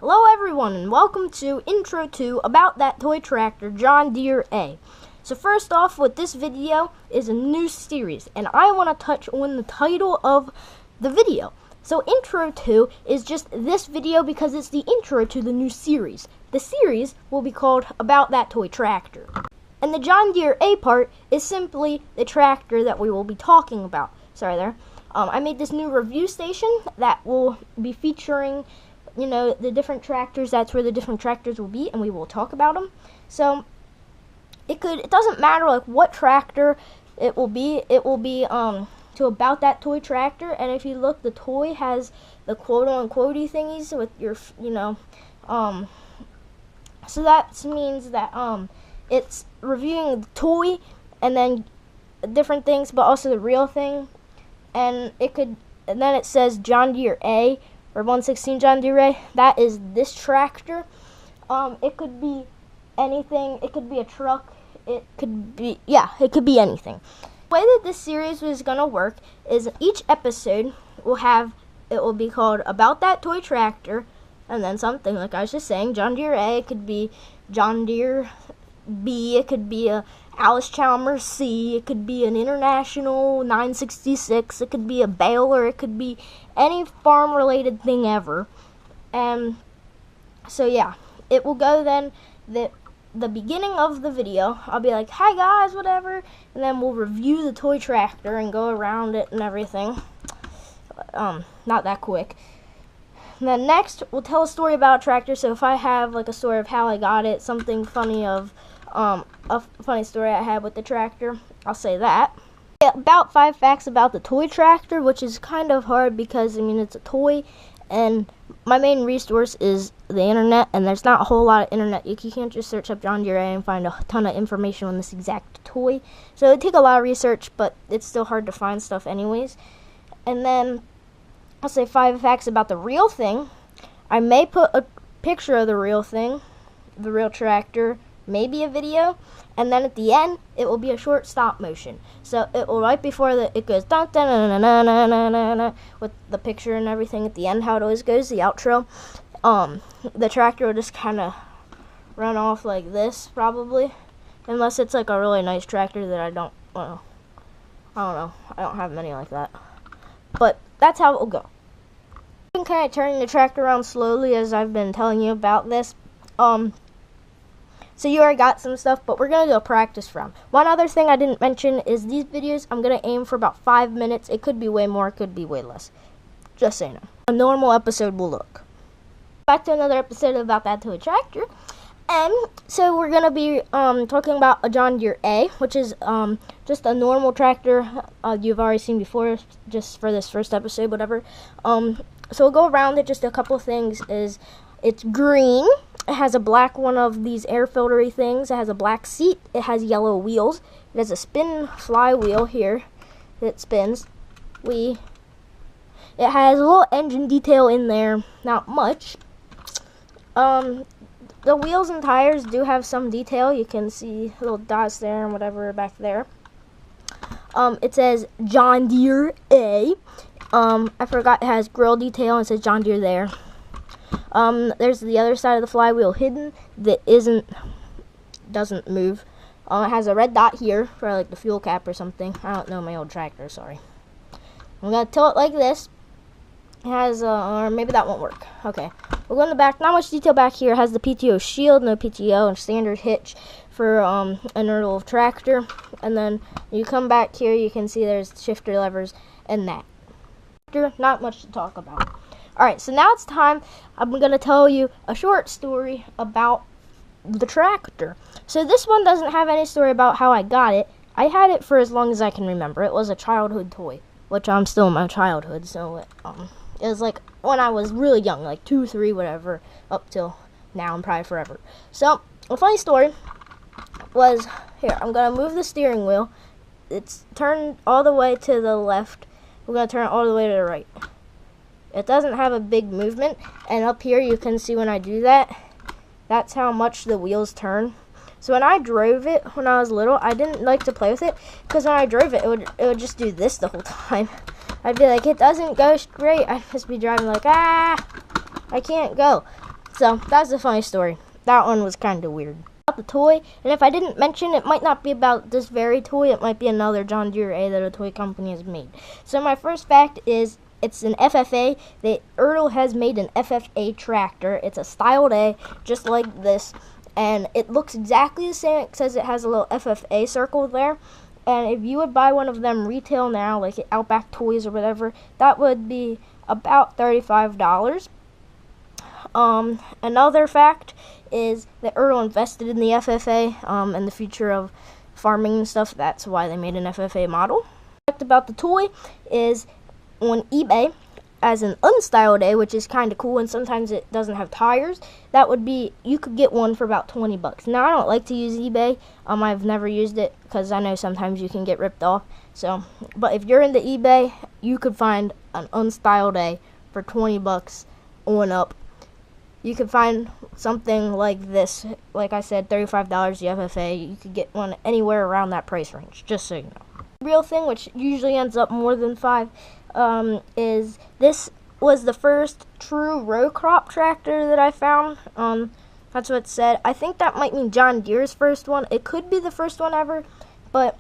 Hello everyone and welcome to Intro to About That Toy Tractor John Deere A. So first off, with this video is a new series and I want to touch on the title of the video. So Intro to is just this video because it's the intro to the new series. The series will be called About That Toy Tractor. And the John Deere A part is simply the tractor that we will be talking about. Sorry there. I made this new review station that will be featuring the different tractors. That's where the different tractors will be, and we will talk about them. So it doesn't matter like what tractor it will be. It will be to About That Toy Tractor. And if you look, the toy has the quote unquote thingies with your so that means that it's reviewing the toy and then different things, but also the real thing. And then it says John Deere A or 116 John Deere A. That is this tractor. It could be anything. It could be a truck. It could be anything. The way that this series is gonna work is each episode will be called About That Toy Tractor, and then something like I was just saying, John Deere A. It could be John Deere B. It could be a Alice Chalmers C. It could be an International 966. It could be a baler. It could be any farm-related thing ever. And so yeah, it will go then the beginning of the video. I'll be like, "Hi guys, whatever," and then we'll review the toy tractor and go around it and everything. Not that quick. And then next, we'll tell a story about a tractor. So if I have like a story of how I got it, something funny of a funny story I had with the tractor, I'll say that. About 5 facts about the toy tractor, which is kind of hard because it's a toy, and my main resource is the internet, and there's not a whole lot of internet. You can't just search up John Deere A and find a ton of information on this exact toy. So it'd take a lot of research, but it's still hard to find stuff anyways. And then I'll say 5 facts about the real thing. I may put a picture of the real thing, the real tractor, maybe a video, and then at the end it will be a short stop motion. So it will, right before it goes dun dun dun dun dun dun dun dun, with the picture and everything at the end, how it always goes, the outro. The tractor will just kind of run off like this probably, unless it's like a really nice tractor that I don't know. I don't have many like that, but that's how it will go. I'm kind of turning the tractor around slowly as I've been telling you about this. So you already got some stuff, but we're going to do a practice round. One other thing I didn't mention is these videos, I'm going to aim for about 5 minutes. It could be way more, it could be way less. Just so you know. A normal episode will look. Back to another episode About That Toy Tractor. And so we're going to be talking about a John Deere A, which is just a normal tractor you've already seen before, just for this first episode, whatever. So we'll go around it. Just a couple things is it's green. It has a black one of these air filtery things. It has a black seat. It has yellow wheels. It has a spin flywheel here that spins. It has a little engine detail in there. Not much. The wheels and tires do have some detail. You can see little dots there and whatever back there. It says John Deere A. I forgot it has grill detail and it says John Deere there. There's the other side of the flywheel hidden that doesn't move. It has a red dot here for like the fuel cap or something. I don't know my old tractor, sorry. I'm gonna tilt it like this. It has, or maybe that won't work. Okay, we'll go in the back. Not much detail back here. It has the PTO shield, no PTO, and standard hitch for a normal tractor. And then you come back here, you can see there's shifter levers and that. Not much to talk about. Alright, so now it's time. I'm going to tell you a short story about the tractor. So this one doesn't have any story about how I got it. I had it for as long as I can remember. It was a childhood toy, which I'm still in my childhood. So it was like when I was really young, like 2, 3, whatever, up till now and probably forever. So a funny story was, here, I'm going to move the steering wheel. It's turned all the way to the left. We're going to turn it all the way to the right. It doesn't have a big movement, and up here you can see when I do that, that's how much the wheels turn. So when I drove it when I was little, I didn't like to play with it, because when I drove it, it would just do this the whole time. I'd be like, it doesn't go straight. I'd just be driving like, I can't go. So that's a funny story. That one was kind of weird. About the toy, and if I didn't mention, it might not be about this very toy. It might be another John Deere A that a toy company has made. So my first fact is it's an FFA. Ertl has made an FFA tractor. It's a styled A, just like this, and it looks exactly the same. It says it has a little FFA circle there. And if you would buy one of them retail now, like at Outback Toys or whatever, that would be about $35. Another fact is that Ertl invested in the FFA and the future of farming and stuff. That's why they made an FFA model. Fact about the toy is on eBay as an unstyled A, which is kind of cool, and sometimes it doesn't have tires. That would be, you could get one for about $20. Now I don't like to use eBay. I've never used it because I know sometimes you can get ripped off. So, but if you're into eBay, you could find an unstyled A for $20 on up. You could find something like this, like I said, $35 the FFA. You could get one anywhere around that price range, just so you know. Real thing, which usually ends up more than $5, is this was the first true row crop tractor that I found. That's what it said. I think that might mean John Deere's first one. It could be the first one ever, but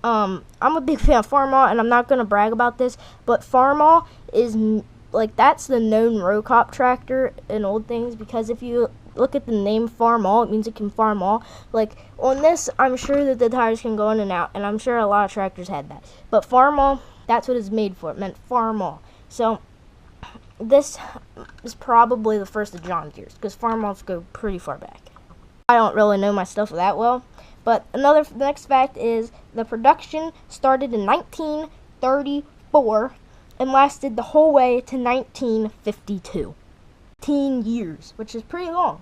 I'm a big fan of Farmall, and I'm not going to brag about this, but Farmall is like, that's the known row crop tractor in old things, because if you look at the name Farmall, it means it can farm all. Like, on this, I'm sure that the tires can go in and out, and I'm sure a lot of tractors had that. But Farmall, that's what it's made for. It meant farm all. So, this is probably the first of John Deere's, because Farmalls go pretty far back. I don't really know my stuff that well, but the next fact is the production started in 1934 and lasted the whole way to 1952. 15 years, which is pretty long.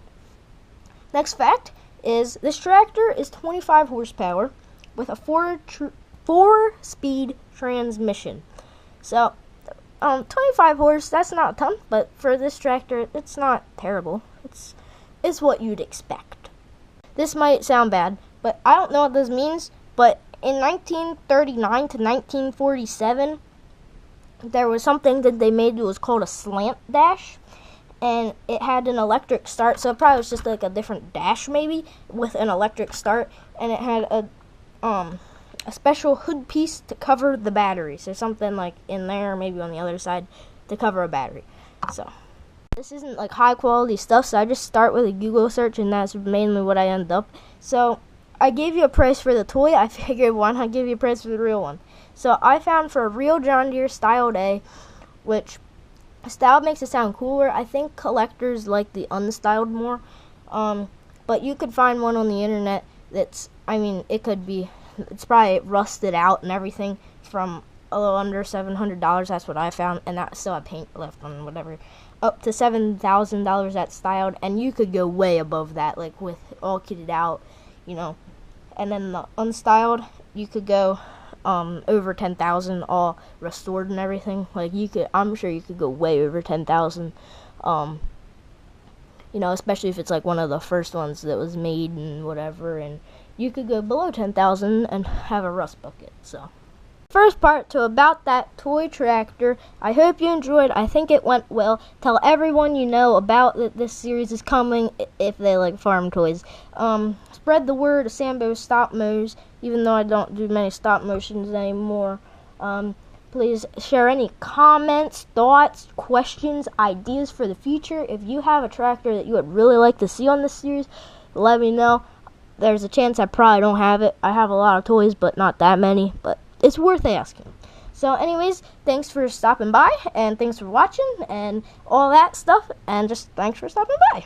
Next fact is this tractor is 25 horsepower with a 4-speed transmission. So, 25 horse, that's not a ton, but for this tractor, it's not terrible. It's what you'd expect. This might sound bad, but I don't know what this means, but in 1939 to 1947, there was something that they made that was called a slant dash, and it had an electric start, so it probably was just like a different dash maybe with an electric start, and it had a special hood piece to cover the battery, so something like in there, maybe on the other side, to cover a battery. So this isn't like high quality stuff, so I just start with a Google search, and that's mainly what I end up. So I gave you a price for the toy. I figured why not give you a price for the real one. So I found for a real John Deere styled A, which styled makes it sound cooler. I think collectors like the unstyled more. But you could find one on the internet that's, I mean, it's probably rusted out and everything, from a little under $700. That's what I found, and that still had paint left on whatever. Up to $7,000 that's styled, and you could go way above that, like with all kitted out, you know. And then the unstyled, you could go over 10,000, all restored and everything. Like, I'm sure you could go way over 10,000. You know, especially if it's like one of the first ones that was made and whatever, and you could go below 10,000 and have a rust bucket. So, first part to about that toy tractor. I hope you enjoyed. I think it went well. Tell everyone you know about that this series is coming if they like farm toys. Spread the word of Sambo's Stop Mo's, even though I don't do many stop motions anymore. Please share any comments, thoughts, questions, ideas for the future. If you have a tractor that you would really like to see on this series, let me know. There's a chance I probably don't have it. I have a lot of toys, but not that many. But it's worth asking. So anyways, thanks for stopping by, and thanks for watching, and all that stuff, and just thanks for stopping by.